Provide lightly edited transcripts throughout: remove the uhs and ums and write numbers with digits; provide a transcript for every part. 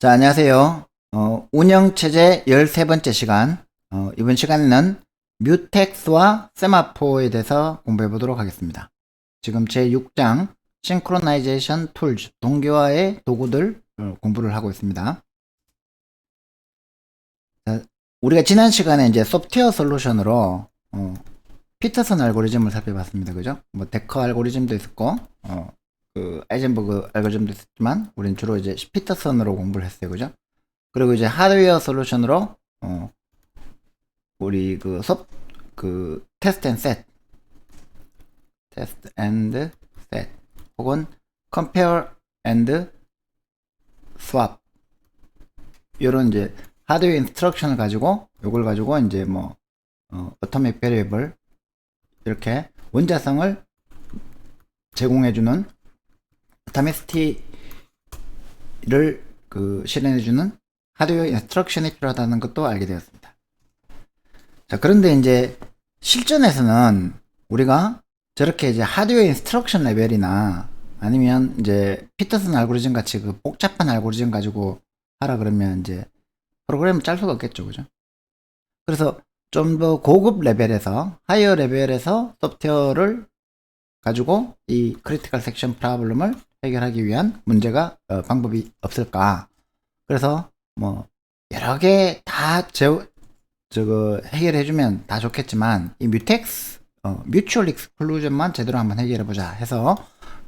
자, 안녕하세요. 운영체제 13번째 시간. 이번 시간에는 뮤텍스와 세마포에 대해서 공부해 보도록 하겠습니다. 지금 제6장 싱크로나이제이션 툴즈, 동기화의 도구들 공부를 하고 있습니다. 자, 우리가 지난 시간에 이제 소프트웨어 솔루션으로 피터슨 알고리즘을 살펴봤습니다. 그죠? 뭐 데커 알고리즘도 있었고, 아이젠버그 알고리즘도 있었지만, 우리는 주로 이제 피터슨으로 공부를 했어요. 그죠? 그리고 이제 하드웨어 솔루션으로, 우리 테스트 앤 셋, 혹은 compare and swap, 요런 이제 하드웨어 인스트럭션을 가지고, 요걸 가지고 이제 뭐, 어토믹 베리어블, 이렇게 원자성을 제공해주는 어토미시티를 실현해주는 하드웨어 인스트럭션이 필요하다는 것도 알게 되었습니다. 자, 그런데 이제 실전에서는 우리가 저렇게 이제 하드웨어 인스트럭션 레벨이나 아니면 이제 피터슨 알고리즘 같이 그 복잡한 알고리즘 가지고 하라 그러면 이제 프로그램을 짤 수가 없겠죠. 그죠? 그래서 좀 더 고급 레벨에서, 하이어 레벨에서 소프트웨어를 가지고 이 크리티컬 섹션 프로블럼을 해결하기 위한 문제가 방법이 없을까. 그래서 뭐 여러 개 다 저거 해결해주면 다 좋겠지만 이 뮤텍스 뮤추얼 익스클루전만 제대로 한번 해결해보자 해서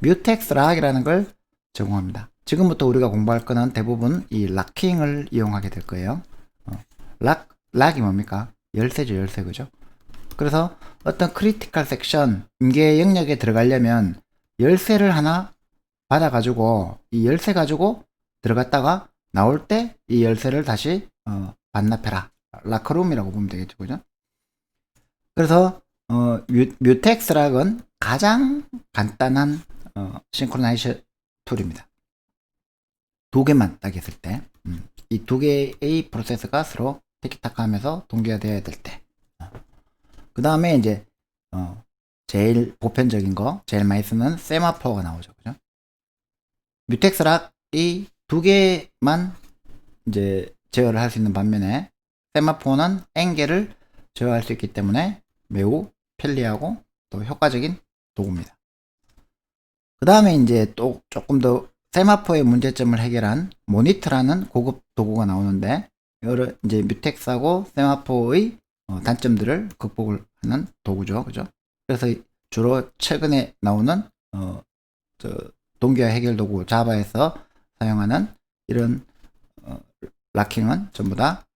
뮤텍스 락이라는 걸 제공합니다. 지금부터 우리가 공부할 거는 대부분 이 락킹을 이용하게 될 거예요. 락이 뭡니까? 열쇠죠, 열쇠. 그죠? 그래서 어떤 크리티컬 섹션 임계 영역에 들어가려면 열쇠를 하나 받아가지고 이 열쇠 가지고 들어갔다가 나올 때 이 열쇠를 다시 반납해라. 라커룸이라고 보면 되겠죠. 그죠? 그래서 뮤텍스 락은 가장 간단한 싱크로나이즈 툴입니다. 두 개만 딱 했을 때 이 두 개의 프로세스가 서로 티키타카 하면서 동기화되어야 될 때, 그 다음에 이제 제일 보편적인 거, 제일 많이 쓰는 세마포가 나오죠. 그죠? 뮤텍스 락이 두 개만 이제 제어를 할 수 있는 반면에 세마포는 N개를 제어할 수 있기 때문에 매우 편리하고 또 효과적인 도구입니다. 그 다음에 이제 또 조금 더 세마포의 문제점을 해결한 모니터라는 고급 도구가 나오는데, 여러 이제 뮤텍스하고 세마포의 단점들을 극복을 하는 도구죠. 그죠? 그래서 주로 최근에 나오는 동기화 해결 도구 자바에서 사용하는 이런 락킹은 전부 다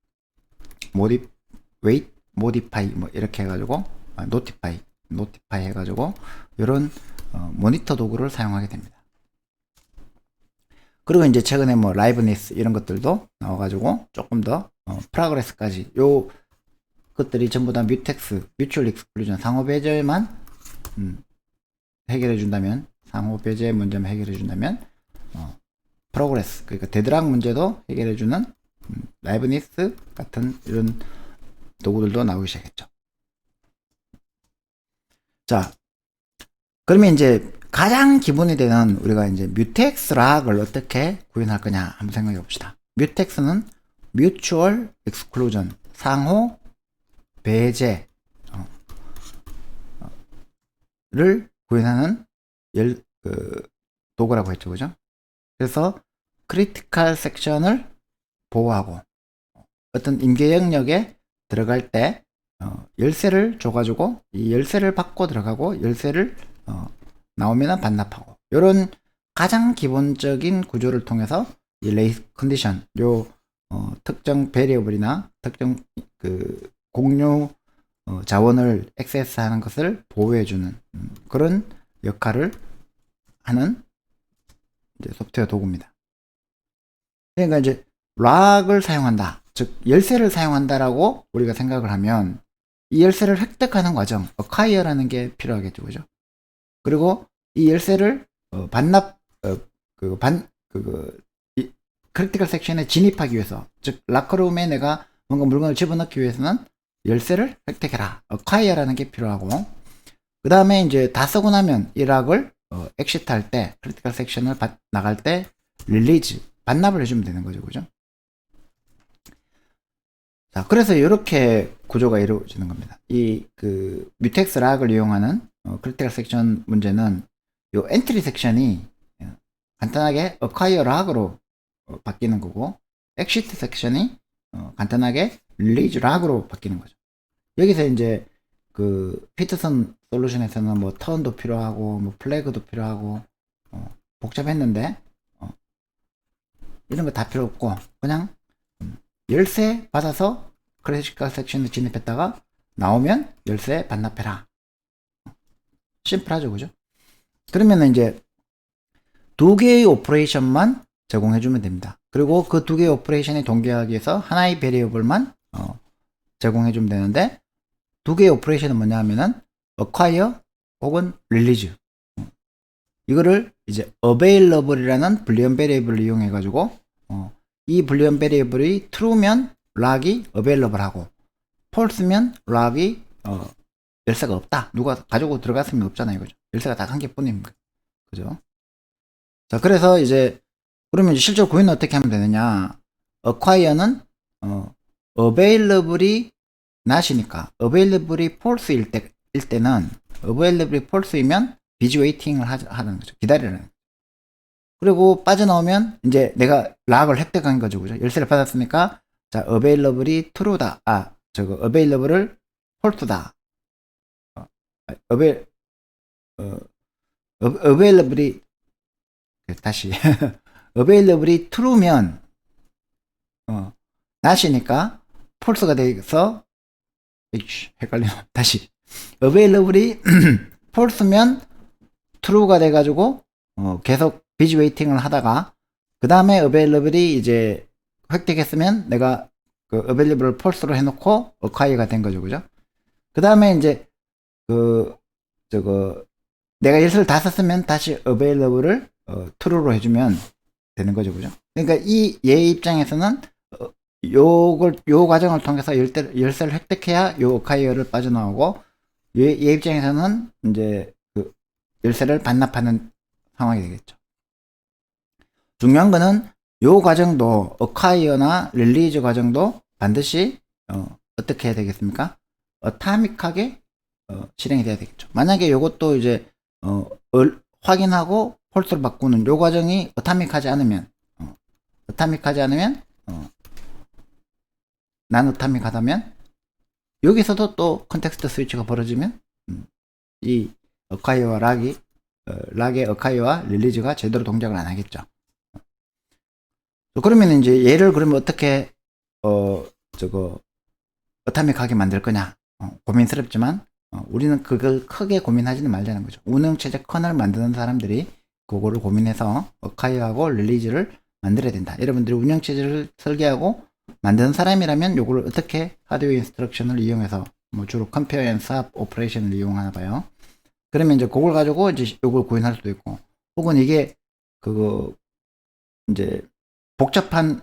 웨이트, 모디파이 뭐 이렇게 해가지고 노티파이 해가지고 이런 모니터 도구를 사용하게 됩니다. 그리고 이제 최근에 뭐 라이브니스 이런 것들도 나와가지고 조금 더 프로그레스까지 요 것들이 전부 다 뮤텍스, 뮤추얼 익스클루전 상호 배제만 해결해 준다면, 상호 배제 문제만 해결해 준다면 프로그레스, 그러니까 데드락 문제도 해결해 주는 라이브니스 같은 이런 도구들도 나오기 시작했죠. 자, 그러면 이제 가장 기본이 되는 우리가 이제 뮤텍스 락을 어떻게 구현할 거냐 한번 생각해 봅시다. 뮤텍스는 뮤추얼 익스클루전, 상호 배제를 구현하는 도구라고 했죠. 그죠? 그래서 크리티컬 섹션을 보호하고 어떤 임계 영역에 들어갈 때 열쇠를 줘가지고 이 열쇠를 받고 들어가고 열쇠를 나오면 반납하고, 이런 가장 기본적인 구조를 통해서 이 레이스 컨디션, 요 특정 베리어블이나 특정 공유 자원을 액세스하는 것을 보호해주는 그런 역할을 하는 이제 소프트웨어 도구입니다. 그러니까 이제 락을 사용한다, 즉 열쇠를 사용한다라고 우리가 생각을 하면 이 열쇠를 획득하는 과정, 어콰이어라는 게 필요하겠죠. 그죠? 그리고 이 열쇠를 크리티컬 섹션에 진입하기 위해서, 즉 락커룸에 내가 뭔가 물건을 집어넣기 위해서는 열쇠를 획득해라, 어콰이어라는 게 필요하고, 그 다음에 이제 다 쓰고 나면 이 락을 엑시트 할 때, 크리티컬 섹션을 나갈 때 릴리즈, 반납을 해주면 되는 거죠. 그죠? 자, 그래서 이렇게 구조가 이루어지는 겁니다. 이 뮤텍스 락을 이용하는 크리티컬 섹션 문제는 요 엔트리 섹션이 간단하게 acquire 락으로 바뀌는 거고, exit 섹션이 간단하게 release 락으로 바뀌는 거죠. 여기서 이제 피터슨 솔루션에서는 뭐 턴도 필요하고 뭐 플래그도 필요하고 복잡했는데 이런 거 다 필요 없고 그냥 열쇠 받아서 크리티컬 섹션에 진입했다가 나오면 열쇠 반납해라. 심플하죠, 그죠? 그러면 이제 두 개의 오퍼레이션만 제공해주면 됩니다. 그리고 그 두 개의 오퍼레이션이 동기하기 위해서 하나의 베리어블만 제공해주면 되는데, 두 개의 오퍼레이션은 뭐냐 하면은 acquire 혹은 release. 이거를 이제 available이라는 불리언 베리어블을 이용해 가지고 이 불리언 베리어블이 true면 락이 available 하고 false면 락이 열쇠가 없다. 누가 가지고 들어갔으면 없잖아요. 그죠? 열쇠가 딱 한 개뿐입니다. 그죠? 자, 그래서 이제 그러면 이제 실제로 구현은 어떻게 하면 되느냐? acquire는 available이 not이니까 available이 false일 때는 available이 false이면 busy waiting을 하는 거죠. 기다리라는 거죠. 그리고 빠져나오면 이제 내가 락을 획득한 거죠. 그죠? 열쇠를 받았으니까 자, available이 true다. available을 false다. available이 다시 available이 true면 not이니까 false가 돼서 헷갈리네. 다시 available이 false면 true가 돼가지고 계속 busy waiting을 하다가 그 다음에 available이 이제 획득했으면 내가 available을 false로 해놓고 acquire가 된 거죠. 그죠? 그 다음에 이제 내가 열쇠를 다 썼으면 다시 available을 true로 해주면 되는 거죠. 그죠? 그러니까 얘 입장에서는 요 과정을 통해서 열쇠를 획득해야 요 acquire를 빠져나오고, 얘 입장에서는 이제 열쇠를 반납하는 상황이 되겠죠. 중요한 거는 요 과정도 acquire나 release 과정도 반드시 어떻게 해야 되겠습니까? 어타믹하게 실행이 돼야 되겠죠. 만약에 요것도 이제 확인하고 폴스로 바꾸는 요 과정이 어타믹하지 않으면 난 어타믹하다면 여기서도 또 컨텍스트 스위치가 벌어지면 이 acquire와 락의 acquire와 릴리즈가 제대로 동작을 안 하겠죠. 그러면 이제 얘를 그러면 어떻게 어타믹하게 만들 거냐 고민스럽지만 우리는 그걸 크게 고민하지는 말자는 거죠. 운영체제 커널 만드는 사람들이 그거를 고민해서 acquire하고 릴리즈를 만들어야 된다. 여러분들이 운영체제를 설계하고 만드는 사람이라면 요거를 어떻게 하드웨어 인스트럭션을 이용해서 뭐 주로 컴페어 앤 스왑 오퍼레이션을 이용하나 봐요. 그러면 이제 그걸 가지고 이제 요걸 구현할 수도 있고, 혹은 이게 이제 복잡한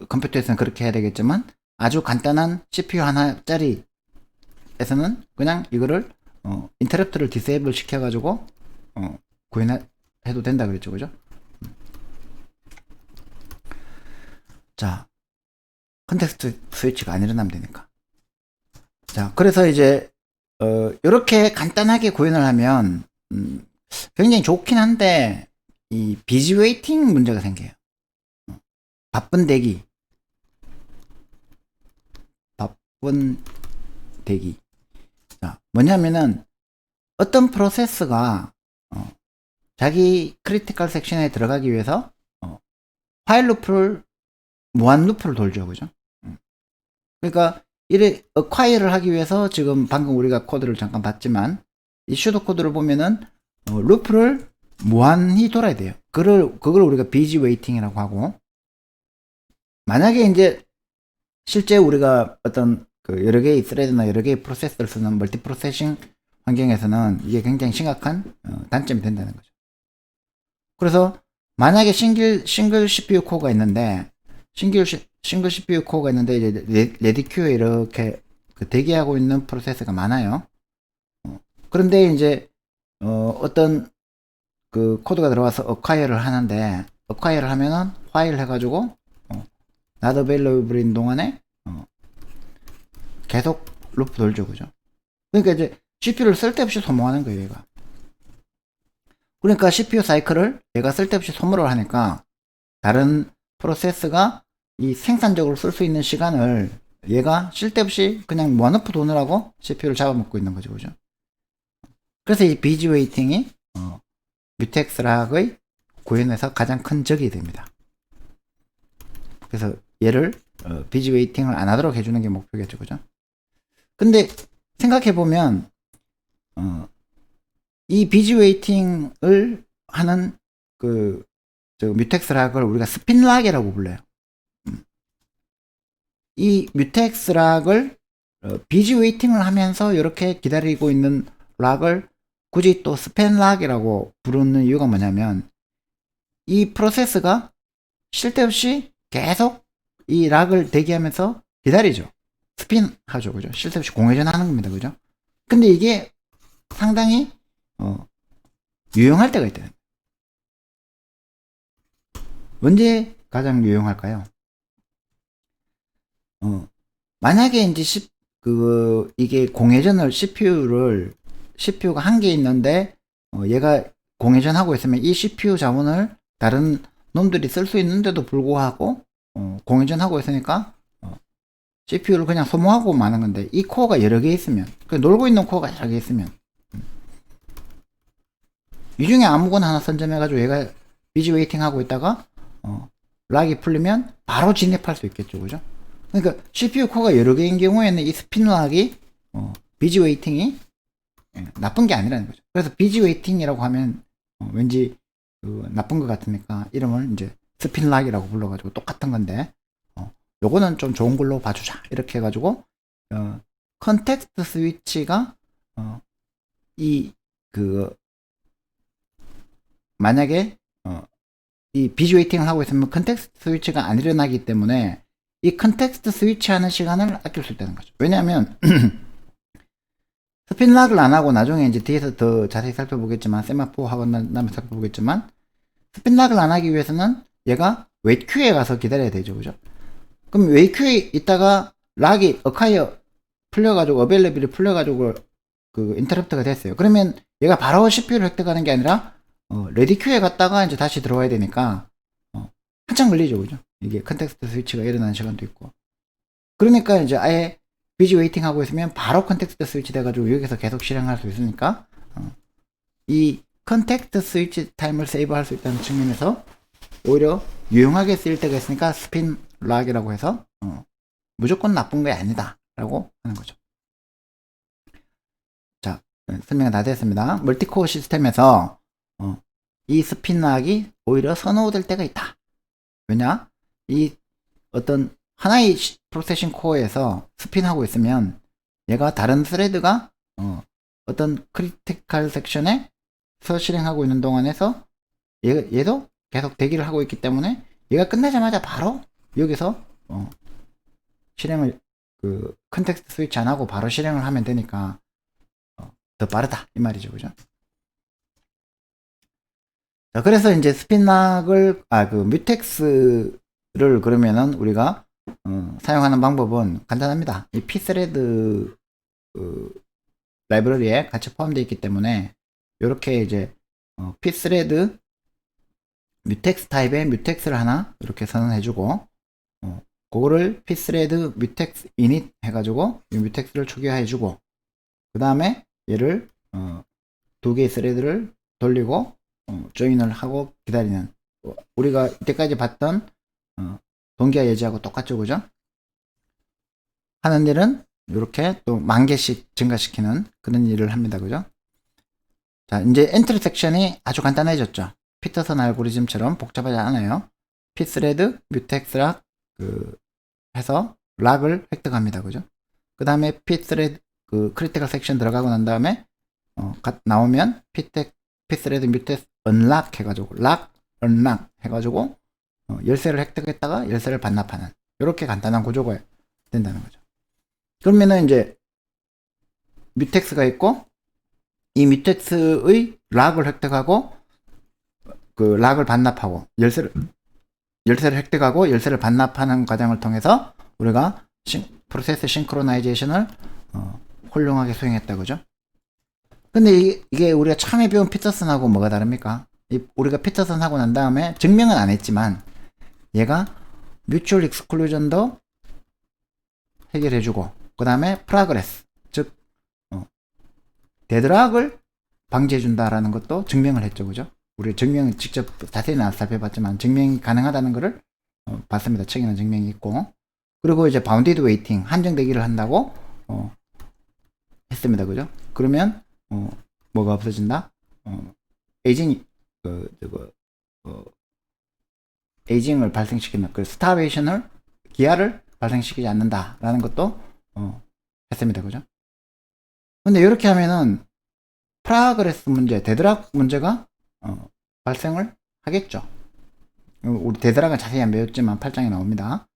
컴퓨터에서는 그렇게 해야 되겠지만 아주 간단한 CPU 하나짜리 에서는 그냥 이거를 인터럽트를 디세이블 시켜 가지고 구현해도 된다 그랬죠. 그죠? 자, 컨텍스트 스위치가 안 일어나면 되니까. 자, 그래서 이제 이렇게 간단하게 구현을 하면 굉장히 좋긴 한데 이 비지 웨이팅 문제가 생겨요. 바쁜 대기. 자, 뭐냐면은 어떤 프로세스가 자기 크리티컬 섹션에 들어가기 위해서 파일 루프를 무한 루프를 돌죠. 그죠? 그러니까 이래 acquire를 하기 위해서 지금 방금 우리가 코드를 잠깐 봤지만 이 슈도 코드를 보면은 루프를 무한히 돌아야 돼요. 그걸 우리가 비지 웨이팅이라고 하고, 만약에 이제 실제 우리가 어떤 여러 개의 스레드나 여러 개의 프로세스를 쓰는 멀티 프로세싱 환경에서는 이게 굉장히 심각한 단점이 된다는 거죠. 그래서 만약에 싱글 CPU 코어가 있는데 싱글 CPU 코어가 있는데 이제 레디큐에 이렇게 대기하고 있는 프로세스가 많아요. 그런데 이제 어떤 코드가 들어와서 acquire를 하는데 acquire를 하면은 while 해가지고 not available인 동안에 계속 루프 돌죠, 그죠? 그러니까 이제 CPU를 쓸데없이 소모하는 거예요, 얘가. 그러니까 CPU 사이클을 얘가 쓸데없이 소모를 하니까 다른 프로세스가 이 생산적으로 쓸 수 있는 시간을 얘가 쓸데없이 그냥 원오프 도느라고 CPU를 잡아먹고 있는 거죠, 그죠? 그래서 이 비지 웨이팅이 뮤텍스 락의 구현에서 가장 큰 적이 됩니다. 그래서 얘를 비지 웨이팅을 안 하도록 해주는 게 목표겠죠, 그죠? 근데 생각해보면 이 비지 웨이팅을 하는 뮤텍스 락을 우리가 스핀 락이라고 불러요. 이 뮤텍스 락을 비지 웨이팅을 하면서 이렇게 기다리고 있는 락을 굳이 또 스팬 락이라고 부르는 이유가 뭐냐면 이 프로세스가 쓸데없이 계속 이 락을 대기하면서 기다리죠. 스핀 하죠, 그죠? 쓸데없이 공회전 하는 겁니다, 그죠? 근데 이게 상당히 유용할 때가 있대요. 언제 가장 유용할까요? 만약에 이제 이게 공회전을 CPU가 한 개 있는데 얘가 공회전하고 있으면 이 CPU 자원을 다른 놈들이 쓸 수 있는데도 불구하고 공회전하고 있으니까 CPU를 그냥 소모하고 마는 건데, 이 코어가 여러 개 있으면, 놀고 있는 코어가 여러 개 있으면 이 중에 아무거나 하나 선점해가지고 얘가 비지 웨이팅 하고 있다가 락이 풀리면 바로 진입할 수 있겠죠, 그죠? 그러니까 CPU 코어가 여러 개인 경우에는 이 스핀 락이 비지 웨이팅이 나쁜 게 아니라는 거죠. 그래서 비지 웨이팅이라고 하면 왠지 나쁜 것 같으니까 이름을 이제 스핀 락이라고 불러가지고 똑같은 건데 요거는 좀 좋은 걸로 봐주자 이렇게 해가지고 컨텍스트 스위치가 만약에 이 비지 웨이팅을 하고 있으면 컨텍스트 스위치가 안 일어나기 때문에 이 컨텍스트 스위치 하는 시간을 아낄 수 있다는 거죠. 왜냐하면 스핀 락을 안 하고 나중에 이제 뒤에서 더 자세히 살펴보겠지만, 세마포 하고 난 다음에 살펴보겠지만, 스핀 락을 안 하기 위해서는 얘가 웨이트 큐에 가서 기다려야 되죠, 그죠? 그럼 웨이트 큐에 있다가 락이 어카이어 풀려가지고 어벨레빌이 풀려가지고 인터럽트가 됐어요. 그러면 얘가 바로 CPU를 획득하는 게 아니라 레디 큐에 갔다가 이제 다시 들어와야 되니까 한참 걸리죠, 그죠? 이게 컨텍스트 스위치가 일어나는 시간도 있고. 그러니까 이제 아예 비지 웨이팅 하고 있으면 바로 컨텍스트 스위치 돼가지고 여기서 계속 실행할 수 있으니까 이 컨텍스트 스위치 타임을 세이브 할 수 있다는 측면에서 오히려 유용하게 쓰일 때가 있으니까 스핀 락이라고 해서 무조건 나쁜 게 아니다 라고 하는 거죠. 자, 설명이 다 됐습니다. 멀티코어 시스템에서 이 스핀 락이 오히려 선호될 때가 있다. 왜냐? 이 어떤 하나의 프로세싱 코어에서 스핀하고 있으면 얘가 다른 스레드가 어떤 크리티컬 섹션에서 실행하고 있는 동안에서 얘도 계속 대기를 하고 있기 때문에 얘가 끝나자마자 바로 여기서 실행을 컨텍스트 스위치 안 하고 바로 실행을 하면 되니까 더 빠르다 이 말이죠, 그죠? 자, 그래서 이제 스핀락을 뮤텍스를 그러면은 우리가 사용하는 방법은 간단합니다. 이 pthread 라이브러리에 같이 포함되어 있기 때문에 이렇게 이제 pthread 뮤텍스 타입의 뮤텍스를 하나 이렇게 선언해주고 그거를 pthread mutex init 해가지고 이 뮤텍스를 초기화해주고 그 다음에 얘를 두 개의 스레드를 돌리고 조인을 하고 기다리는, 우리가 이때까지 봤던 동기화 예지하고 똑같죠, 그죠? 하는 일은 이렇게 또 10,000개씩 증가시키는 그런 일을 합니다, 그죠? 자, 이제 엔트리 섹션이 아주 간단해졌죠. 피터슨 알고리즘처럼 복잡하지 않아요. pthread mutex 락 해서 락을 획득합니다, 그죠? 그 다음에 pthread 크리티컬 섹션 들어가고 난 다음에 나오면 pthread mutex unlock 해가지고 락 unlock 해가지고 열쇠를 획득했다가 열쇠를 반납하는 이렇게 간단한 구조가 된다는 거죠. 그러면은 이제 뮤텍스가 있고 이 뮤텍스의 락을 획득하고 그 락을 반납하고 열쇠를 획득하고 열쇠를 반납하는 과정을 통해서 우리가 프로세스 싱크로나이제이션을 훌륭하게 수행했다, 그죠? 근데 이게 우리가 처음에 배운 피터슨하고 뭐가 다릅니까? 우리가 피터슨 하고 난 다음에 증명은 안 했지만 얘가 뮤추얼 익스클루전도 해결해주고 그 다음에 프로그레스, 즉 데드락을 방지해준다라는 것도 증명을 했죠, 그죠? 우리 증명은 직접 자세히는 안 살펴봤지만 증명이 가능하다는 것을 봤습니다. 책에는 증명이 있고, 그리고 이제 바운디드 웨이팅, 한정되기를 한다고 했습니다, 그죠? 그러면 뭐가 없어진다? 에이징 에이징을 발생시키는 그 스타베이션을 기아를 발생시키지 않는다라는 것도 했습니다, 그죠? 근데 이렇게 하면은 프로그레스 문제, 데드락 문제가 발생을 하겠죠. 우리 데드락은 자세히 안 배웠지만 8장에 나옵니다.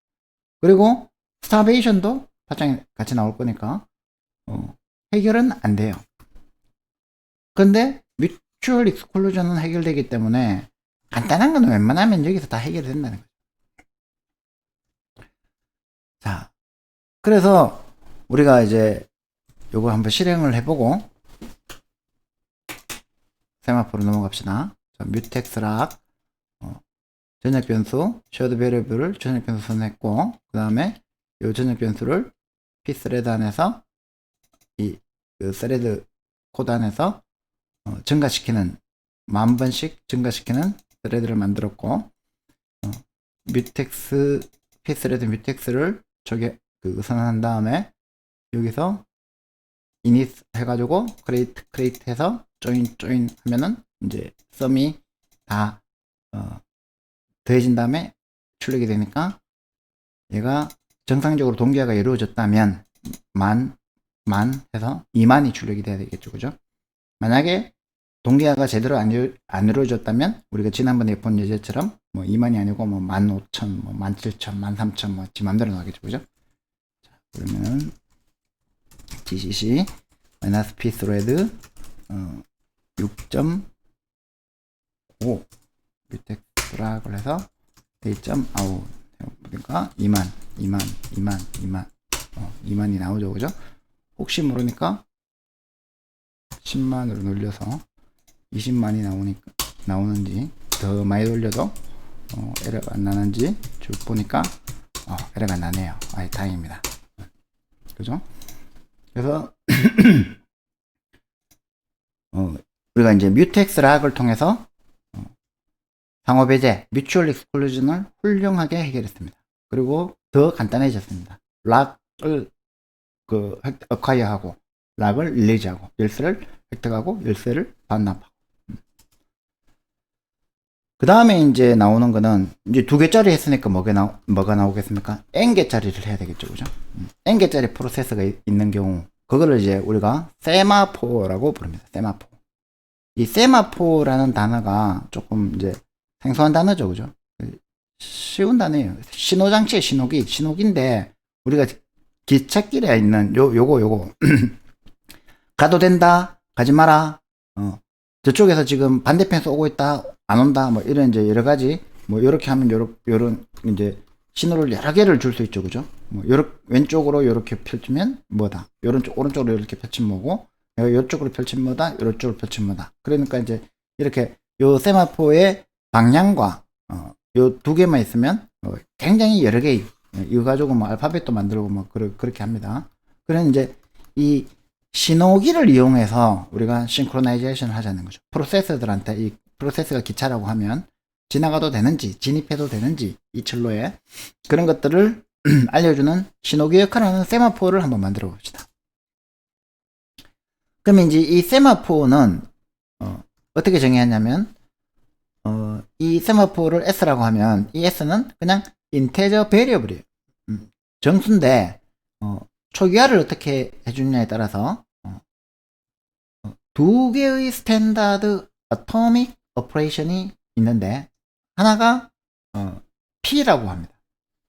그리고 스타베이션도 8장에 같이 나올 거니까 해결은 안 돼요. 근데 뮤추얼 익스클루전은 해결되기 때문에 간단한 건 웬만하면 여기서 다 해결이 된다는 거죠. 자, 그래서 우리가 이제 요거 한번 실행을 해보고 세마포로 넘어갑시다. 자, 뮤텍스락 전역 변수 쉐어드 베리어블을 전역 변수 선했고, 그 다음에 이 전역 변수를 pthread 안에서 그 스레드 코드 안에서 증가시키는 10,000번씩 증가시키는 스레드를 만들었고, 뮤텍스 pthread 뮤텍스를 저게 선언한 다음에 여기서 init 해가지고 create 해서 join 하면은 이제 썸이 다 더해진 다음에 출력이 되니까 얘가 정상적으로 동기화가 이루어졌다면 만 해서 20,000이 출력이 돼야 되겠죠, 그죠? 만약에 동기화가 제대로 안 이루어졌다면 우리가 지난번에 본 예제처럼 뭐 20,000이 아니고 뭐 15,000, 뭐 17,000, 13,000 뭐 지 맘대로 나가겠죠, 그죠? 자, 그러면 gcc -pthread 6.5 뮤텍스락을 해서 a.out 그러니까 20,000이 나오죠, 그죠? 혹시 모르니까 10만으로 늘려서 20만이 나오는지 더 많이 돌려도 에러가 안 나는지 쭉 보니까 에러가 나네요. 다행입니다. 그죠? 그래서 우리가 이제 뮤텍스락을 통해서 상호 배제, 뮤추얼 익스클루전을 훌륭하게 해결했습니다. 그리고 더 간단해졌습니다. 락을 어콰이어하고 락을 릴리즈하고 열쇠를 획득하고 열쇠를 반납하고. 그 다음에 이제 나오는 거는 이제 2개짜리 했으니까 뭐가 나오겠습니까? n개짜리를 해야 되겠죠, 그죠? n개짜리 프로세스가 있는 경우 그거를 이제 우리가 세마포라고 부릅니다. 세마포. 이 세마포라는 단어가 조금 이제 생소한 단어죠, 그죠? 쉬운 단어예요. 신호장치의 신호기인데 우리가 기찻길에 있는 요거 가도 된다, 가지 마라, 저쪽에서 지금 반대편에서 오고 있다, 안 온다, 뭐 이런 이제 여러 가지, 뭐 요렇게 하면 요런 이제 신호를 여러 개를 줄 수 있죠, 그죠? 뭐 왼쪽으로 요렇게 펼치면 뭐다, 오른쪽으로 이렇게 펼치면 뭐고, 요쪽으로 펼치면 뭐다, 요쪽으로 펼치면 뭐다. 그러니까 이제 이렇게 요 세마포의 방향과 요 2개만 있으면 굉장히 여러 개 이거 가지고 뭐 알파벳도 만들고 뭐 그렇게 합니다. 그래서 이제 이 신호기를 이용해서 우리가 싱크로나이제이션을 하자는 거죠. 프로세서들한테 이 프로세스가 기차라고 하면 지나가도 되는지 진입해도 되는지 이 철로에 그런 것들을 알려주는 신호기 역할을 하는 세마포를 한번 만들어 봅시다. 그러면 이제 이 세마포는 어떻게 정의하냐면 이 세마포를 S라고 하면 이 S는 그냥 인테저 베리어블이에요. 정수인데 초기화를 어떻게 해주느냐에 따라서 2개의 스탠다드 어토믹 오퍼레이션이 있는데 하나가 P라고 합니다.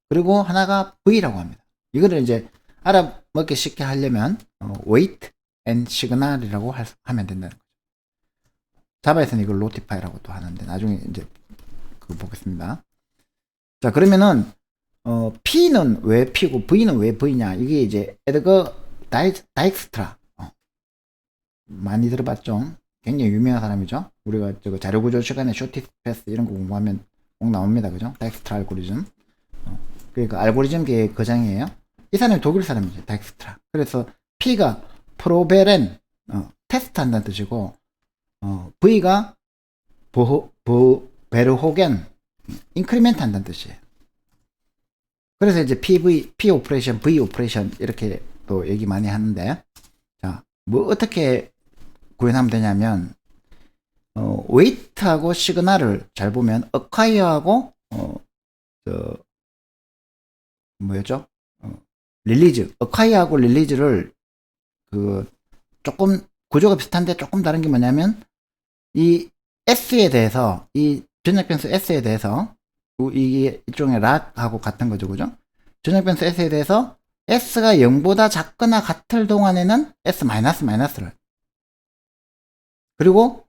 그리고 하나가 V라고 합니다. 이거를 이제 알아먹기 쉽게 하려면 weight and signal이라고 하면 된다는 거죠. 자바에서는 이걸 노티파이라고 또 하는데 나중에 이제 그거 보겠습니다. 자, 그러면은 P는 왜 P고 V는 왜 V냐? 이게 이제 에드거 다익스트라 많이 들어봤죠? 굉장히 유명한 사람이죠. 우리가 저거 자료구조 시간에 쇼티스트 패스 이런 거 공부하면 꼭 나옵니다. 그죠? 다익스트라 알고리즘. 그러니까 알고리즘계의 거장이에요. 이 사람이 독일 사람이죠. 다익스트라. 그래서 P가 프로베렌 테스트 한다는 뜻이고 V가 베르호겐 인크리멘트 한다는 뜻이에요. 그래서 이제 P 오퍼레이션, V 오퍼레이션 이렇게 또 얘기 많이 하는데, 자, 뭐 어떻게 구현하면 되냐면 웨이트하고 시그널을 잘 보면 어콰이어하고 뭐였죠? 릴리즈, 어콰이어하고 릴리즈를 조금 구조가 비슷한데 조금 다른 게 뭐냐면 이 S에 대해서 이 전략 변수 S에 대해서 이게 일종의 락하고 같은 거죠, 그죠? 전략 변수 S에 대해서 S가 0보다 작거나 같을 동안에는 S 마이너스를 그리고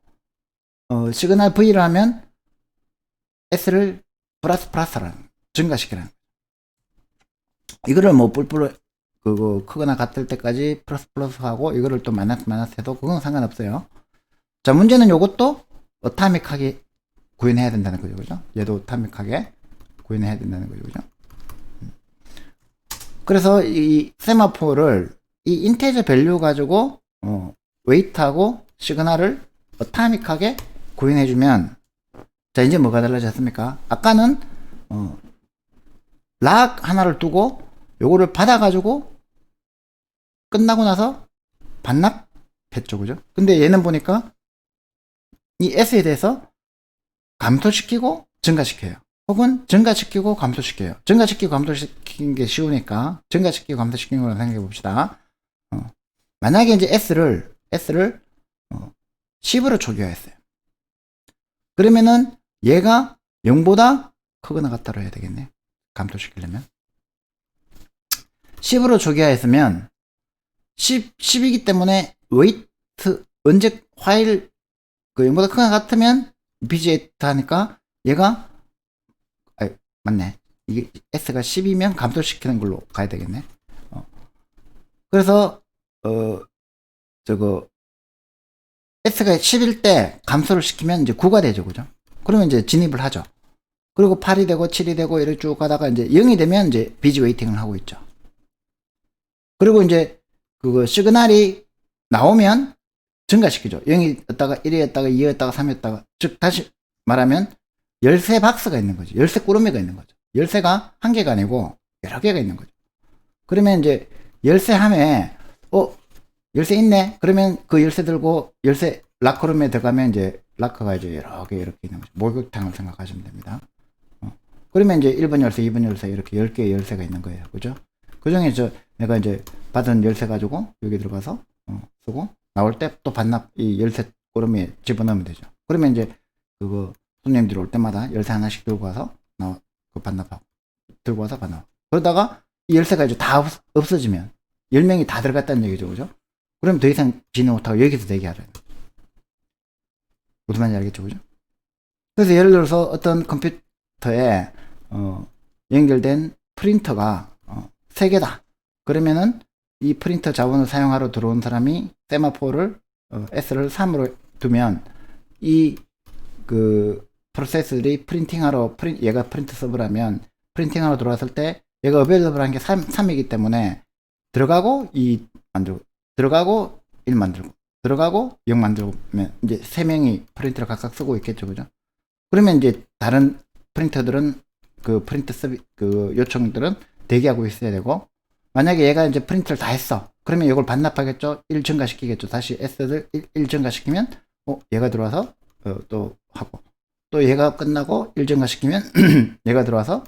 시그널 V를 하면 S를 플러스라는 증가시키라는 이거를 뭐 뿔뿔 그거 크거나 같을 때까지 플러스 하고 이거를 또 마이너스 해도 그건 상관없어요. 자, 문제는 요것도 어타믹하게 구현해야 된다는 거죠, 그죠? 얘도 어타믹하게 구현해야 된다는 거죠, 그죠? 그래서 이 세마포를 이 인테저 밸류 가지고 웨이트하고 시그널을 어타믹하게 구현해주면, 자, 이제 뭐가 달라졌습니까? 아까는 락 하나를 두고 요거를 받아가지고 끝나고 나서 반납했죠, 그죠? 근데 얘는 보니까 이 S에 대해서 감소시키고 증가시켜요. 혹은 증가시키고 감소시켜요. 증가시키고 감소시키는 게 쉬우니까 증가시키고 감소시키는 거로 생각해 봅시다. 만약에 이제 S를 10으로 초기화했어요. 그러면은 얘가 0보다 크거나 같다로 해야 되겠네. 감소시키려면 10으로 초기화했으면 10이기 때문에 웨이트 언제 화일 그 0보다 크거나 같으면 BJ 하니까 얘가 맞네. 이게 S가 10이면 감소시키는 걸로 가야 되겠네. 그래서 저거 S가 10일 때 감소를 시키면 이제 9가 되죠, 그죠? 그러면 이제 진입을 하죠. 그리고 8이 되고 7이 되고 이렇게 쭉 가다가 이제 0이 되면 이제 비지 웨이팅을 하고 있죠. 그리고 이제 그거 시그널이 나오면 증가시키죠. 0이었다가 1이었다가 2였다가 3이었다가 즉 다시 말하면 열쇠 박스가 있는 거죠. 열쇠 꾸러미가 있는 거죠. 열쇠가 한 개가 아니고 여러 개가 있는 거죠. 그러면 이제 열쇠 함에 열쇠 있네. 그러면 그 열쇠 들고 열쇠 락커룸에 들어가면 이제 락커가 이제 여러 개 이렇게 있는 거죠. 목욕탕을 생각하시면 됩니다. 그러면 이제 1번 열쇠, 2번 열쇠 이렇게 10개의 열쇠가 있는 거예요. 그죠? 그 중에 내가 이제 받은 열쇠 가지고 여기 들어가서 쓰고 나올 때 또 반납 이 열쇠 꾸러미에 집어넣으면 되죠. 그러면 이제 그거 손님들이 올 때마다 열쇠 하나씩 들고 와서 그 반납하고 들고 와서 반납. 그러다가 이 열쇠가 이제 다 없어지면 10명이 다 들어갔다는 얘기죠, 그죠? 그럼 더 이상 진행 못하고 여기서 대기하라는 거죠. 무슨 말인지 알겠죠, 그죠? 그래서 예를 들어서 어떤 컴퓨터에 연결된 프린터가 3개다. 그러면은 이 프린터 자원을 사용하러 들어온 사람이 세마포를 S를 3으로 두면 이 그 프로세스들이 프린팅하러 얘가 프린트 서브라면 프린팅하러 들어왔을 때 얘가 어베일러블한 게 3이기 때문에 들어가고 2 만들고 들어가고 1 만들고 들어가고 0 만들면 이제 3명이 프린터를 각각 쓰고 있겠죠, 그죠? 그러면 이제 다른 프린터들은 그 프린터 그 요청들은 대기하고 있어야 되고, 만약에 얘가 이제 프린트를 다 했어. 그러면 이걸 반납하겠죠? 1 증가시키겠죠. 다시 S를 1 증가시키면 얘가 들어와서 또 하고, 또 얘가 끝나고 1 증가시키면 얘가 들어와서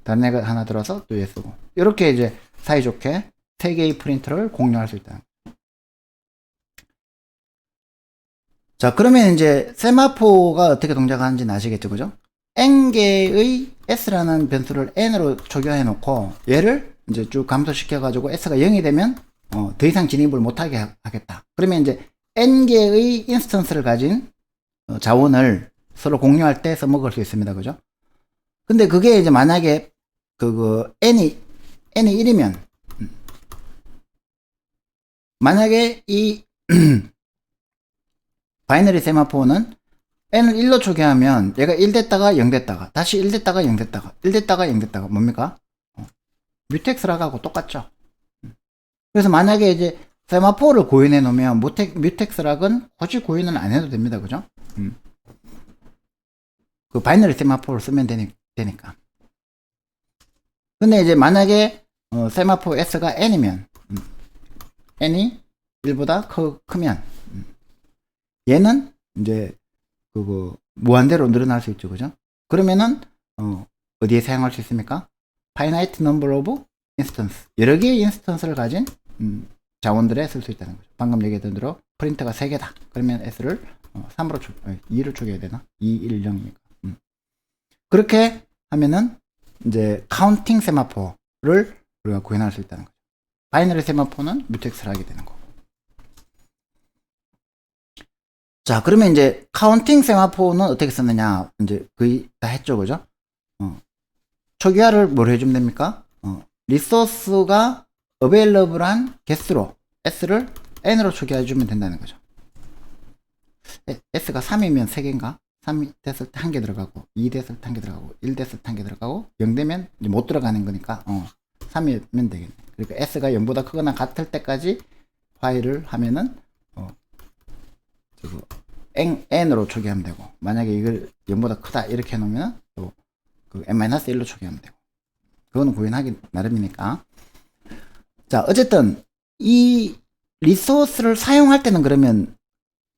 다른 애가 하나 들어와서 또 얘 쓰고, 이렇게 이제 사이좋게 3개의 프린터를 공유할 수 있다. 자, 그러면 이제 세마포가 어떻게 동작하는지는 아시겠죠, 그죠? n개의 s라는 변수를 n으로 초기화해 놓고 얘를 이제 쭉 감소시켜 가지고 s가 0이 되면 더 이상 진입을 못하게 하겠다. 그러면 이제 n개의 인스턴스를 가진 자원을 서로 공유할 때 써먹을 수 있습니다. 그죠? 근데 그게 이제 만약에 n이 1이면 만약에 이 바이너리 세마포는 n을 1로 초기하면 얘가 1 됐다가 0 됐다가 다시 1 됐다가 0 됐다가 1 됐다가 0 됐다가 뭡니까? 뮤텍스락하고 똑같죠. 그래서 만약에 이제 세마포를 고인해 놓으면 뮤텍스락은 굳이 고인은 안 해도 됩니다. 그죠? 그 바이너리 세마포를 쓰면 되니까. 근데 이제 만약에 세마포 S가 n이면 n이 1보다 크면 얘는 이제 무한대로 늘어날 수 있죠. 그죠? 그러면은 어디에 사용할 수 있습니까? finite number of instance, 여러 개의 인스턴스를 가진 자원들에 쓸 수 있다는 거죠. 방금 얘기했던 대로 프린터가 3개다. 그러면 S를 3으로 2를 초기해야 되나? 2, 1, 0이니까. 그렇게 하면은 이제 카운팅 세마포를 우리가 구현할 수 있다는 거죠. 바이너리 세마포는 뮤텍스를 하게 되는 거고. 자, 그러면 이제 카운팅 세마포는 어떻게 썼느냐? 이제 거의 다 했죠. 그죠? 초기화를 뭘 해주면 됩니까? 리소스가 available한 개수로 S를 N으로 초기화해주면 된다는 거죠. S가 3이면 3개인가? 3이 됐을 때 1개 들어가고, 2 됐을 때 1개 들어가고, 1 됐을 때 1개 들어가고, 0 되면 이제 못 들어가는 거니까, 3이면 되겠네. 그러니까 S가 0보다 크거나 같을 때까지 파일을 하면은, N으로 초기하면 되고, 만약에 이걸 0보다 크다, 이렇게 해놓으면, 또, N-1로 초기하면 되고. 그거는 구현하기 나름이니까. 자, 어쨌든, 이 리소스를 사용할 때는 그러면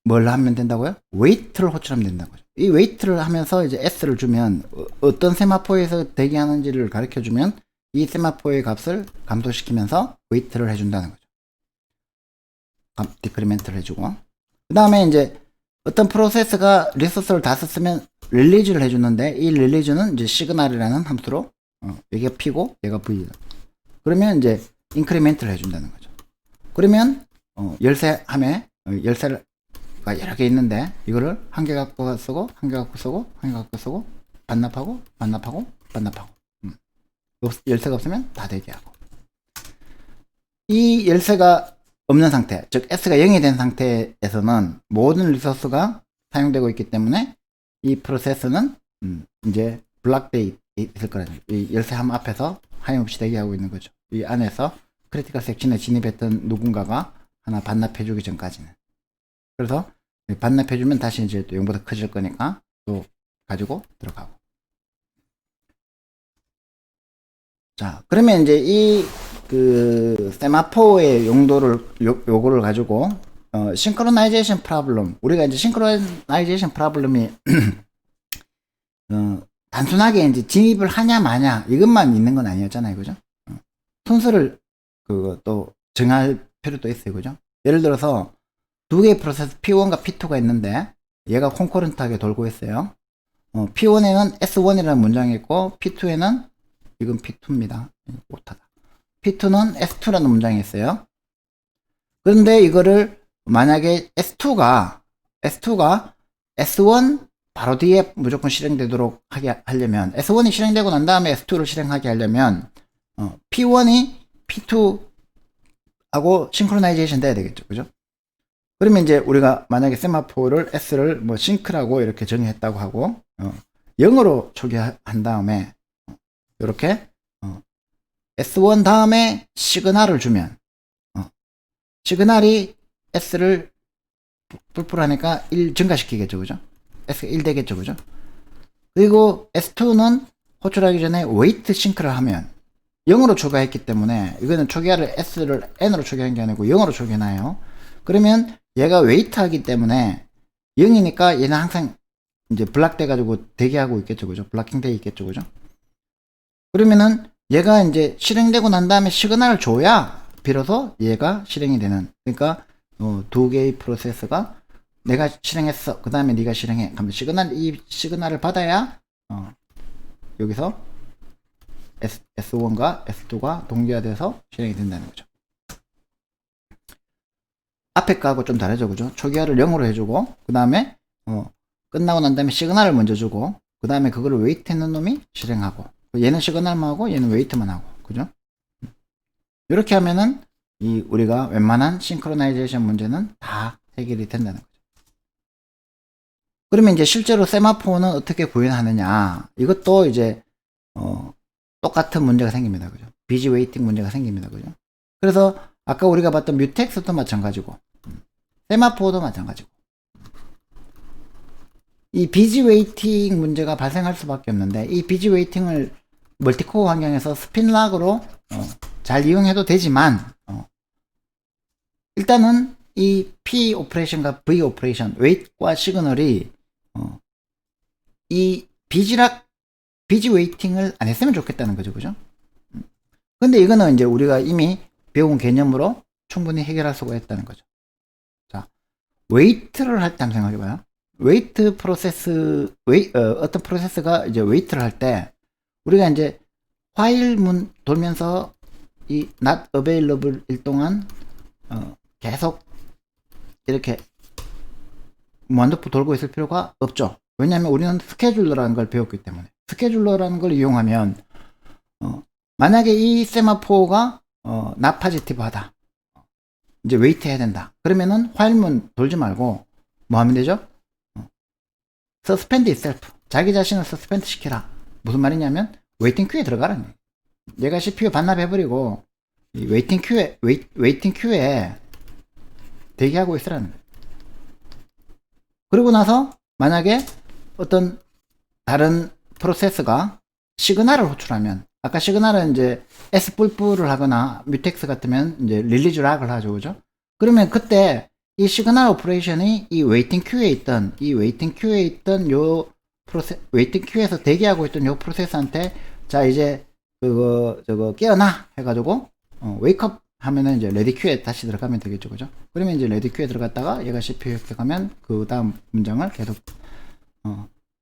뭘 하면 된다고요? 웨이트를 호출하면 된다는 거죠. 이 웨이트를 하면서 이제 S를 주면 어떤 세마포에서 대기하는지를 가르쳐 주면 이 세마포의 값을 감소시키면서 웨이트를 해준다는 거죠. 디크리멘트를 해주고. 그 다음에 이제 어떤 프로세스가 리소스를 다 썼으면 릴리즈를 해주는데 이 릴리즈는 이제 시그널이라는 함수로 여기가 P고 얘가 V. 그러면 이제 인크리멘트를 해준다는 거죠. 그러면 열쇠 함에 열쇠가 여러 개 있는데 이거를 한 개 갖고 쓰고 한 개 갖고 쓰고 한 개 갖고 쓰고 반납하고 열쇠가 없으면 다 대기하고. 이 열쇠가 없는 상태, 즉 S가 0이 된 상태에서는 모든 리소스가 사용되고 있기 때문에 이 프로세스는 이제 블락돼 있을 거라는, 이 열쇠함 앞에서 하염없이 대기하고 있는 거죠. 이 안에서 크리티컬 섹션에 진입했던 누군가가 하나 반납해주기 전까지는. 그래서 반납해주면 다시 이제 또 0보다 커질 거니까 또 가지고 들어가고. 자, 그러면 이제 이 세마포의 용도를 요거를 가지고 싱크로나이제이션 프로블럼, 우리가 이제 싱크로나이제이션 프로블럼이 단순하게 이제 진입을 하냐 마냐 이것만 있는 건 아니었잖아요. 그죠? 순서를 또 정할 필요도 있어요. 그죠? 예를 들어서 두 개의 프로세스 P1과 P2가 있는데 얘가 콘커런트하게 돌고 있어요. P1에는 S1이라는 문장이 있고 P2에는 이건 P2입니다. 못하다. P2는 S2라는 문장이 있어요. 그런데 이거를 만약에 S2가 S1 바로 뒤에 무조건 실행되도록 하게 하려면, S1이 실행되고 난 다음에 S2를 실행하게 하려면 P1이 P2하고 싱크로나이제이션 돼야 되겠죠. 그죠? 그러면 이제 우리가 만약에 세마포를 S를 뭐 싱크라고 이렇게 정의했다고 하고 0으로 초기한 다음에 이렇게 S1 다음에 시그널을 주면 시그널이 S를 뿔뿔하니까 1 증가시키겠죠. 그죠? S가 1 되겠죠. 그죠? 그리고 S2는 호출하기 전에 웨이트 싱크를 하면 0으로 초기화했기 때문에 이거는 초기화를 S를 N으로 초기화한 게 아니고 0으로 초기화해놔요. 그러면 얘가 웨이트 하기 때문에 0이니까 얘는 항상 이제 블락 돼가지고 대기하고 있겠죠. 그죠? 블락킹 돼 있겠죠. 그죠? 그러면은 얘가 이제 실행되고 난 다음에 시그널을 줘야 비로소 얘가 실행이 되는. 그러니까 두 개의 프로세스가 내가 실행했어. 그 다음에 네가 실행해. 그러면 이 시그널을 받아야 여기서 S1과 S2가 동기화돼서 실행이 된다는 거죠. 앞에 거하고 좀 다르죠. 그죠? 초기화를 0으로 해주고 그 다음에 끝나고 난 다음에 시그널을 먼저 주고 그 다음에 그거를 웨이트 했는 놈이 실행하고 얘는 시그널만 하고 얘는 웨이트만 하고 그죠? 이렇게 하면은 이 우리가 웬만한 싱크로나이제이션 문제는 다 해결이 된다는 거죠. 그러면 이제 실제로 세마포는 어떻게 구현하느냐 이것도 이제 똑같은 문제가 생깁니다. 그죠? 비지 웨이팅 문제가 생깁니다. 그죠? 그래서 아까 우리가 봤던 뮤텍스도 마찬가지고 세마포도 마찬가지고 이 비지 웨이팅 문제가 발생할 수밖에 없는데 이 비지 웨이팅을 멀티코어 환경에서 스핀락으로 잘 이용해도 되지만 일단은 이 P 오퍼레이션과 V 오퍼레이션 웨이트과 시그널이 이 비지 웨이팅을 안 했으면 좋겠다는 거죠. 그죠? 근데 이거는 이제 우리가 이미 배운 개념으로 충분히 해결할 수가 있다는 거죠. 자, 웨이트를 할 때 한번 생각해 봐요. 웨이트 프로세스, 어떤 프로세스가 이제 웨이트를 할 때, 우리가 이제 화일문 돌면서 이 not available 일 동안, 계속 이렇게 무한도프 돌고 있을 필요가 없죠. 왜냐하면 우리는 스케줄러라는 걸 배웠기 때문에. 스케줄러라는 걸 이용하면, 만약에 이 세마포가, not positive 하다. 이제 웨이트 해야 된다. 그러면은 화일문 돌지 말고, 뭐 하면 되죠? suspend itself. 자기 자신을 suspend 시키라. 무슨 말이냐면, 웨이팅 큐에 들어가라는 거예요. 얘가 CPU 반납해버리고, 이 웨이팅 큐에 대기하고 있으라는 거예요. 그리고 나서, 만약에 어떤 다른 프로세스가 시그널을 호출하면, 아까 시그널은 이제 S++를 하거나 뮤텍스 같으면 이제 릴리즈 락을 하죠. 그죠? 그러면 그때 이 시그널 오퍼레이션이 이 웨이팅 큐에 있던 요 웨이팅 큐에서 대기하고 있던 요 프로세스한테 자 이제 저거 깨어나 해가지고 웨이크업 하면은 이제 레디 큐에 다시 들어가면 되겠죠. 그죠? 그러면 이제 레디 큐에 들어갔다가 얘가 CPU 획득하면 그 다음 문장을 계속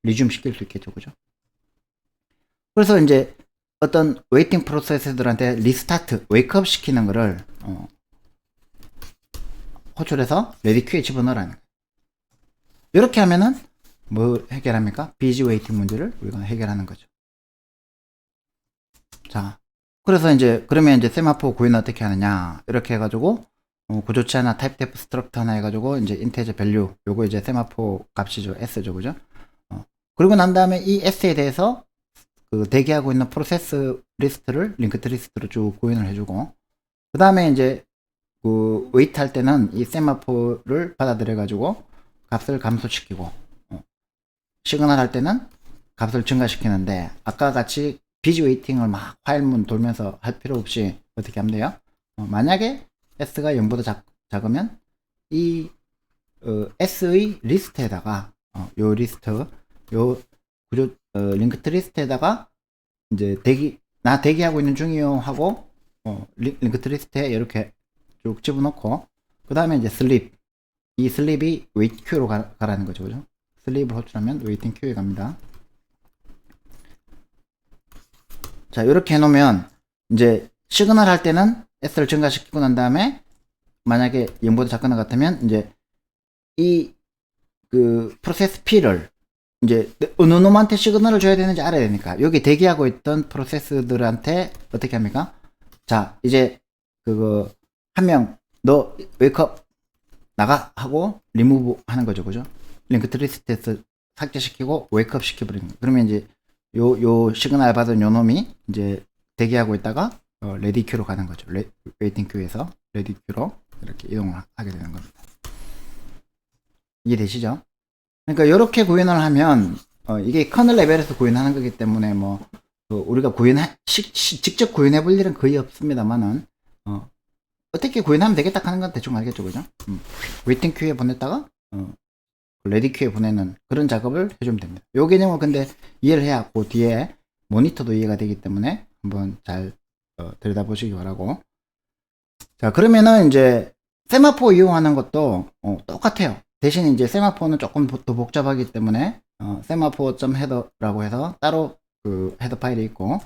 리줌 시킬 수 있겠죠. 그죠? 그래서 이제 어떤 웨이팅 프로세스들한테 리스타트, 웨이크업 시키는 거를 호출해서 레디 큐에 집어넣으라는 거예요. 이렇게 하면은 뭐 해결합니까? 비지 웨이팅 문제를 우리가 해결하는 거죠. 자, 그래서 이제 그러면 이제 세마포 구현 어떻게 하느냐 이렇게 해가지고 구조체 하나, 타입 데프 스트럭트 하나 해가지고 이제 인테저 밸류 요거 이제 세마포 값이죠. S죠, 그죠? 그리고 난 다음에 이 S에 대해서 그 대기하고 있는 프로세스 리스트를 링크드 리스트로 쭉 구현을 해주고 그 다음에 이제 그 웨이트 할 때는 이 세마포를 받아들여 가지고 값을 감소시키고 시그널 할 때는 값을 증가시키는데 아까 같이 비지 웨이팅을 막 화일문 돌면서 할 필요 없이 어떻게 하면 돼요? 만약에 S가 0보다 작으면 이 S의 리스트에다가 요 리스트 요 구조 링크드 리스트에다가 이제 대기하고 있는 중이요 하고 링크드 리스트에 이렇게 쭉 집어넣고 그 다음에 이제 슬립 이 슬립이 웨이트 큐로 가라는 거죠. 그죠? 슬립을 호출하면 웨이팅 큐에 갑니다. 자 이렇게 해놓으면 이제 시그널 할 때는 S를 증가시키고 난 다음에 만약에 0보다 작거나 같으면 이제 이 그 프로세스 P를 이제 어느 놈한테 시그널을 줘야 되는지 알아야 되니까 여기 대기하고 있던 프로세스들한테 어떻게 합니까? 자 이제 그거 한 명 너 웨이크업 나가 하고 리무브 하는 거죠. 그죠? 링크드 리스트에서 삭제시키고 웨이크업 시켜버리는 거예요. 그러면 이제 요 시그널 받은 요 놈이 이제 대기하고 있다가 레디 큐로 가는 거죠. 웨이팅 큐에서 레디 큐로 이렇게 이동을 하게 되는 겁니다. 이해되시죠? 그러니까 이렇게 구현을 하면 이게 커널 레벨에서 구현하는 거기 때문에 뭐 우리가 직접 구현해 볼 일은 거의 없습니다만은 어떻게 구현하면 되겠다 하는 건 대충 알겠죠. 그죠? 웨이팅 큐에 보냈다가 레디 큐에 보내는 그런 작업을 해주면 됩니다. 요 개념을 근데 이해를 해야 그 뒤에 모니터도 이해가 되기 때문에 한번 잘 들여다보시기 바라고. 자 그러면은 이제 세마포 이용하는 것도 똑같아요. 대신 이제 세마포는 조금 더 복잡하기 때문에 세마포.헤더라고 해서 따로 그 헤더 파일이 있고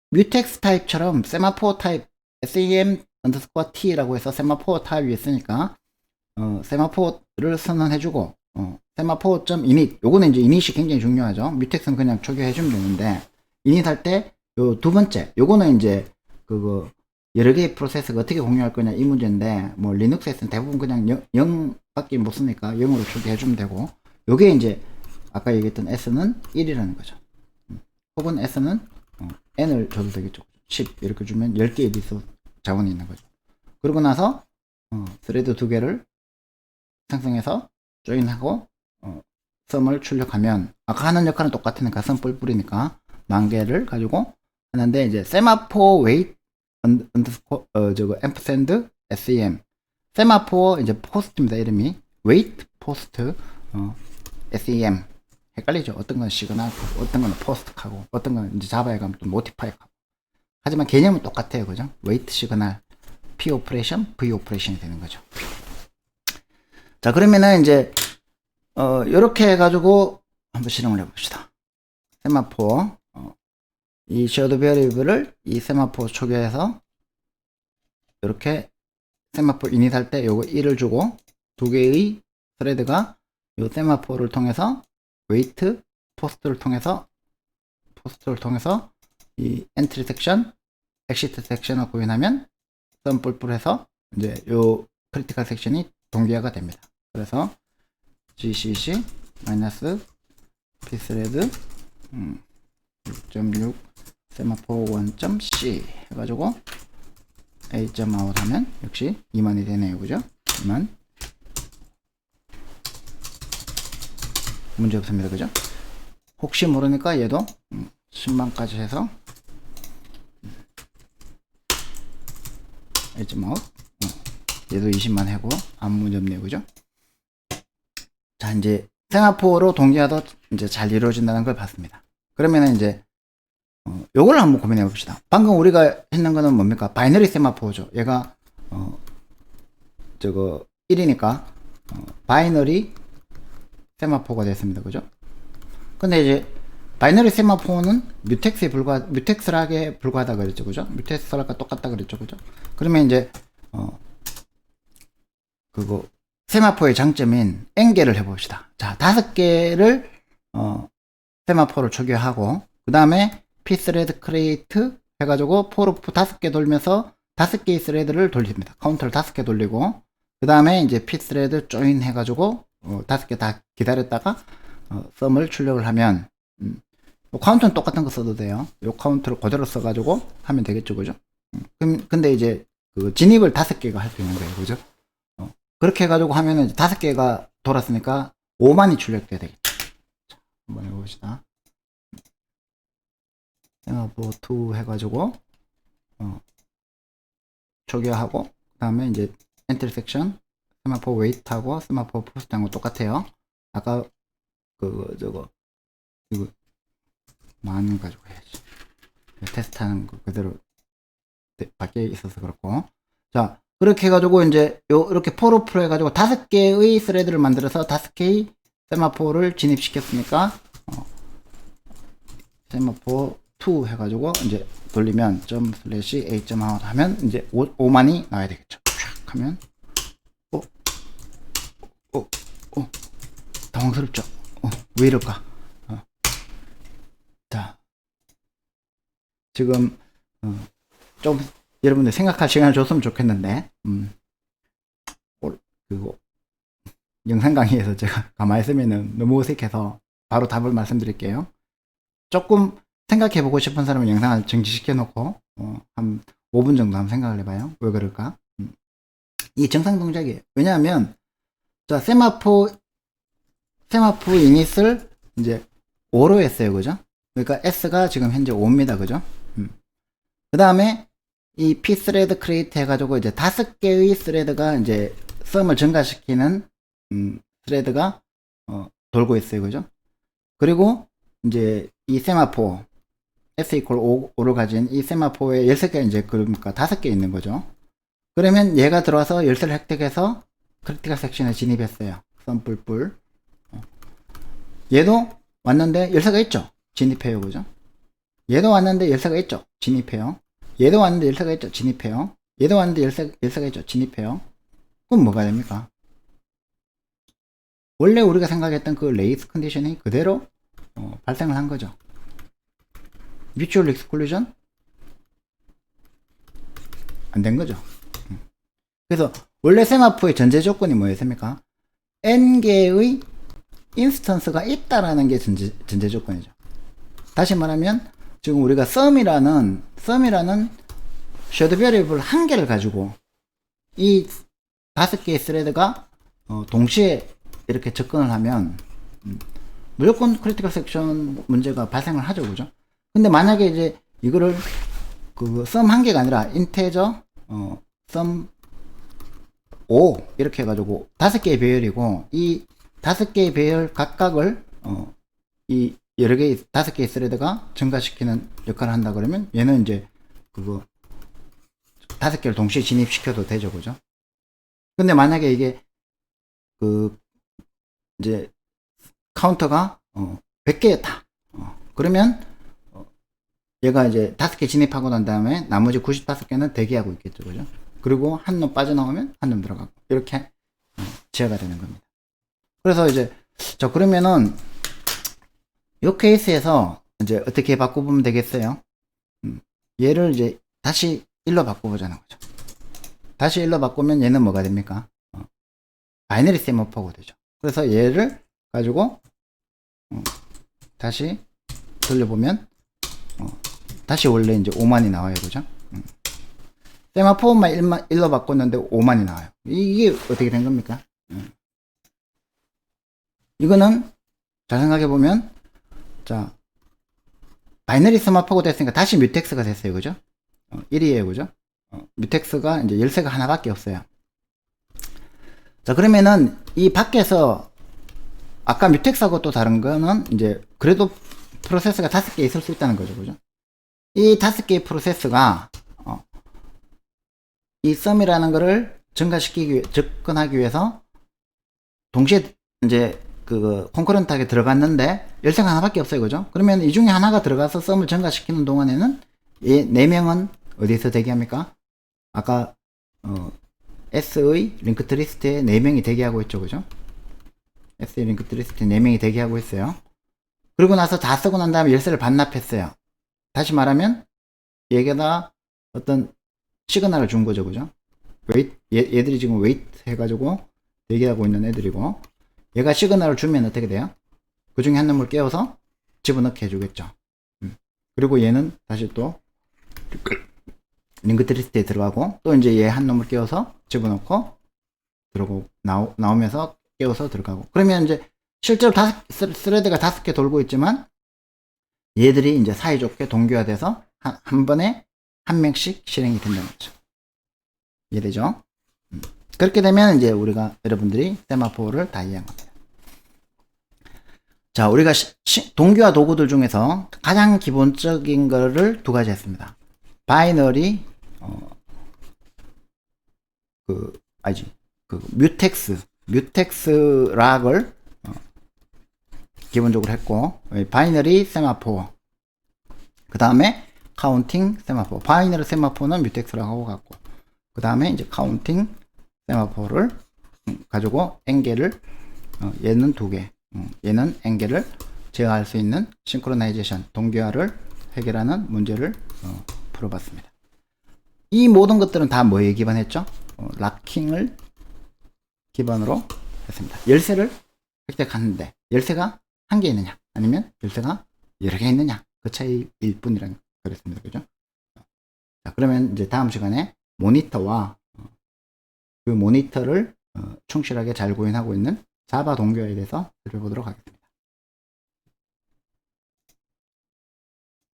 뮤텍스 타입처럼 세마포 타입 sem_t라고 해서 세마포 타입이 있으니까 세마포를 선언해주고 semaphore.init 요거는 이제 init이 굉장히 중요하죠. 뮤텍스는 그냥 초기화해주면 되는데 init 할 때 요 두 번째 요거는 이제 그거 여러 개의 프로세스가 어떻게 공유할 거냐 이 문제인데 뭐 리눅스에서는 대부분 그냥 0 밖에 못 쓰니까 0으로 초기해주면 되고 요게 이제 아까 얘기했던 s는 1이라는 거죠. 혹은 s는 n을 줘도 되겠죠. 10 이렇게 주면 10개의 리소스 자원이 있는 거죠. 그러고 나서 스레드 두 개를 생성해서 조인하고 썸을 출력하면 아까 하는 역할은 똑같으니까 썸 뿔뿔이니까 10,000개를 가지고 하는데 이제 semaphore wait 저거 ampersand sem semaphore 이제 포스트입니다. 이름이 wait post sem 헷갈리죠. 어떤 건 시그널하고 어떤 건 포스트하고 어떤 건 이제 자바에 가면 또 노티파이하고 하지만 개념은 똑같아요. 그죠? wait 시그널 p 오퍼레이션 v 오퍼레이션이 되는 거죠. 자 그러면은 이제 요렇게 해가지고 한번 실행을 해봅시다. 세마포 이 shared variable을 이 세마포 초기화해서 이렇게 세마포 init 할 때 요거 1을 주고 두 개의 스레드가 요 세마포를 통해서 wait post를 통해서 이 entry section, exit section을 구현하면 썸 뿔뿔해서 이제 요 critical section이 동기화가 됩니다. 그래서 gcc pthread 6.6 semaphore 1.c 해가지고 a.out 하면 역시 2만이 되네요. 그죠? 2만 문제 없습니다. 그죠? 혹시 모르니까 얘도 10만까지 해서 a.out 얘도 20만 하고 아무 문제 없네요. 그죠? 자 이제 세마포로 동기화도 이제 잘 이루어진다는 걸 봤습니다. 그러면은 이제 요걸 한번 고민해 봅시다. 방금 우리가 했는 거는 뭡니까? 바이너리 세마포죠. 얘가 저거 1이니까 바이너리 세마포가 됐습니다. 그죠? 근데 이제 바이너리 세마포는 뮤텍스락에 불과하다 그랬죠. 그죠? 뮤텍스락과 똑같다 그랬죠. 그죠? 그러면 이제 그거 세마포의 장점인 n개를 해봅시다. 자, 5개를 세마포를 초기화하고 그 다음에 pthread create 해가지고 for 5개 돌면서 5개의 스레드를 돌립니다. 카운터를 5개 돌리고 그 다음에 이제 pthread join 해가지고 5개 다 기다렸다가 썸을 출력을 하면 카운터는 똑같은 거 써도 돼요. 요 카운터를 그대로 써가지고 하면 되겠죠. 그죠? 근데 이제 그 진입을 5개가 할 수 있는 거예요. 그죠? 그렇게 해가지고 하면은 5개가 돌았으니까 5만이 출력돼야 되겠죠. 자, 한번 해봅시다. semaphore2 해가지고 초기화하고 그 다음에 이제 intersection semaphore wait하고 semaphore post하고 똑같아요. 아까 저거 이거 만 가지고 해야지. 테스트하는 거 그대로 밖에 있어서 그렇고. 자 그렇게 해가지고 이제 이렇게 포로프로 해가지고 5개의 스레드를 만들어서 5개의 세마포를 진입시켰으니까 세마포 2 해가지고 이제 돌리면 점 슬래시 a.out 하면 이제 5만이 나와야 되겠죠. 촥 하면 당황스럽죠. 왜 이럴까? 자 지금 좀 여러분들 생각할 시간을 줬으면 좋겠는데 그리고 영상 강의에서 제가 가만히 있으면은 너무 어색해서 바로 답을 말씀드릴게요. 조금 생각해보고 싶은 사람은 영상을 정지시켜 놓고 한 5분 정도 한번 생각을 해봐요. 왜 그럴까? 이 정상 동작이에요. 왜냐하면 자 세마포 이닛을 이제 5로 했어요. 그죠? 그러니까 S가 지금 현재 5입니다. 그죠? 그 다음에 이 pthread create 해가지고 이제 5개의 스레드가 이제 썸을 증가시키는 스레드가 돌고 있어요. 그죠? 그리고 이제 이 세마포 S equal 5를 가진 이 세마포에 13개 이제 그러니까 5개 있는 거죠. 그러면 얘가 들어와서 열쇠를 획득해서 크리티컬 섹션에 진입했어요. 썸 뿔뿔. 얘도 왔는데 열쇠가 있죠. 진입해요. 그죠? 얘도 왔는데 열쇠가 있죠. 진입해요. 얘도 왔는데 열쇠가 있죠. 진입해요. 얘도 왔는데 열쇠가 있죠. 진입해요. 그럼 뭐가 됩니까? 원래 우리가 생각했던 그 레이스 컨디션이 그대로 발생을 한 거죠. 뮤추얼 익스클루전 안 된 거죠. 그래서 원래 세마포의 전제 조건이 뭐였습니까? n개의 인스턴스가 있다라는 게 전제 조건이죠. 다시 말하면 지금 우리가 sum이라는 쉐드 베리어블 한 개를 가지고 이 5개의 스레드가 동시에 이렇게 접근을 하면 무조건 크리티컬 섹션 문제가 발생을 하죠. 그죠? 근데 만약에 이제 이거를 그 sum 한 개가 아니라 인테저 sum 5 이렇게 해가지고 5개의 배열이고 이 5개의 배열 각각을 이 여러 개의 5개의 스레드가 증가시키는 역할을 한다 그러면 얘는 이제 그거 5개를 동시에 진입시켜도 되죠. 그죠? 근데 만약에 이게 그 이제 카운터가 100개였다. 그러면 얘가 이제 5개 진입하고 난 다음에 나머지 95개는 대기하고 있겠죠. 그죠? 그리고 한 놈 빠져나오면 한 놈 들어가고 이렇게 제어가 되는 겁니다. 그래서 이제 그러면은 이 케이스에서 이제 어떻게 바꿔보면 되겠어요? 얘를 이제 다시 1로 바꿔보자는 거죠. 다시 1로 바꾸면 얘는 뭐가 됩니까? 바이너리 세마포가 되죠. 그래서 얘를 가지고 다시 돌려보면 다시 원래 이제 5만이 나와요. 그죠? 세마포만 1로 바꿨는데 5만이 나와요. 이게 어떻게 된 겁니까? 이거는 잘 생각해보면 자 바이너리 세마포가 됐으니까 다시 뮤텍스가 됐어요. 그죠? 1이에요. 그죠? 뮤텍스가 이제 열쇠가 하나밖에 없어요. 자, 그러면은 이 밖에서 아까 뮤텍스하고 또 다른 거는 이제 그래도 프로세스가 5개 있을 수 있다는 거죠. 그죠? 이 5개의 프로세스가 이 썸이라는 거를 접근하기 위해서 동시에 이제 그 콘커런트하게 들어갔는데 열쇠가 하나밖에 없어요. 그죠? 그러면 이 중에 하나가 들어가서 썸을 증가시키는 동안에는 이 4명은 어디서 대기합니까? 아까 S의 링크드 리스트에 4명이 대기하고 있죠. 그죠? S의 링크드 리스트에 4명이 대기하고 있어요. 그리고 나서 다 쓰고 난 다음에 열쇠를 반납했어요. 다시 말하면 얘가 어떤 시그널을 준 거죠. 그죠? 얘들이 지금 웨이트 해가지고 대기하고 있는 애들이고 얘가 시그널을 주면 어떻게 돼요? 그 중에 한 놈을 깨워서 집어넣게 해주겠죠. 그리고 얘는 다시 또 링크드 리스트에 들어가고 또 이제 얘 한 놈을 깨워서 집어넣고 들어오고 나오면서 깨워서 들어가고 그러면 이제 실제로 스레드가 5개 돌고 있지만 얘들이 이제 사이좋게 동기화돼서 한 번에 한 명씩 실행이 된다는 거죠. 이해되죠? 그렇게 되면 이제 우리가 여러분들이 세마포를 다 이해한 겁니다. 자, 우리가 동기화 도구들 중에서 가장 기본적인 거를 2가지 했습니다. 바이너리 뮤텍스 락을 기본적으로 했고 바이너리 세마포 그 다음에 카운팅 세마포 바이너리 세마포는 뮤텍스라고 하고 갔고 그 다음에 이제 카운팅 세마포를 가지고 n개를 얘는 2개 얘는 n개를 제어할 수 있는 싱크로나이제이션 동기화를 해결하는 문제를 풀어봤습니다. 이 모든 것들은 다 뭐에 기반했죠? 락킹을 기반으로 했습니다. 열쇠를 획득하는데 열쇠가 한 개 있느냐 아니면 열쇠가 여러 개 있느냐 그 차이일 뿐이라는 그랬습니다. 그죠? 자, 그러면 이제 다음 시간에 모니터와 그 모니터를 충실하게 잘 구현하고 있는 자바 동기화에 대해서 살펴보도록 하겠습니다.